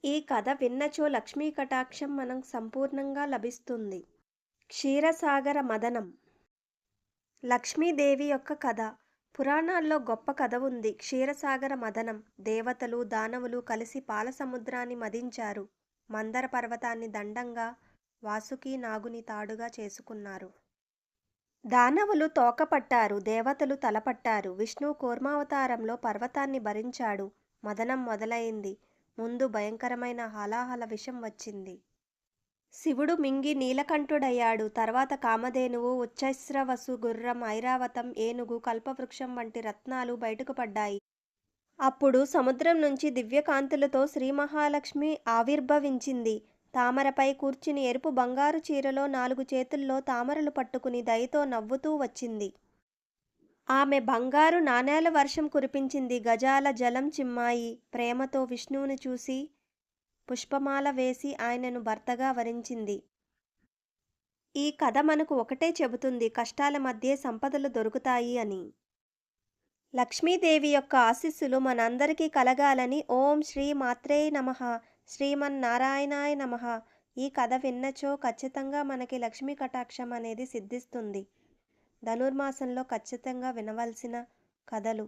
ఈ కథ విన్నచో లక్ష్మీ కటాక్షం మనకు సంపూర్ణంగా లభిస్తుంది. క్షీరసాగర మథనం. లక్ష్మీదేవి యొక్క కథ. పురాణాల్లో గొప్ప కథ ఉంది. క్షీరసాగర మథనం. దేవతలు, దానవులు కలిసి పాల సముద్రాన్ని మథించారు. మందర పర్వతాన్ని దండంగా, వాసుకి నాగుని తాడుగా చేసుకున్నారు. దానవులు తోక పట్టారు, దేవతలు తలపట్టారు. విష్ణువు కూర్మావతారంలో పర్వతాన్ని భరించాడు. మథనం మొదలైంది. ముందు భయంకరమైన హాలాహల విషం వచ్చింది. శివుడు మింగి నీలకంఠుడయ్యాడు. తర్వాత కామధేనువు, ఉచ్ఛైశ్రవసు, గుర్రం, ఐరావతం, ఏనుగు, కల్పవృక్షం వంటి రత్నాలు బయటకు పడ్డాయి. అప్పుడు సముద్రం నుంచి దివ్యకాంతులతో శ్రీ మహాలక్ష్మి ఆవిర్భవించింది. తామరపై కూర్చుని ఎరుపు బంగారు చీరలో 4 చేతుల్లో తామరలు పట్టుకుని దయతో నవ్వుతూ వచ్చింది. ఆమె బంగారు నాణేల వర్షం కురిపించింది. గజాల జలం చిమ్మాయి. ప్రేమతో విష్ణువుని చూసి పుష్పమాల వేసి ఆయనను భర్తగా వరించింది. ఈ కథ మనకు ఒకటే చెబుతుంది, కష్టాల మధ్యే సంపదలు దొరుకుతాయి అని. లక్ష్మీదేవి యొక్క ఆశీస్సులు మనందరికీ కలగాలని ఓం శ్రీ మాత్రే నమః, శ్రీమన్నారాయణాయ నమః. ఈ కథ విన్నచో ఖచ్చితంగా మనకి లక్ష్మీ కటాక్షం అనేది సిద్ధిస్తుంది. ధనుర్మాసంలో ఖచ్చితంగా వినవలసిన కథలు.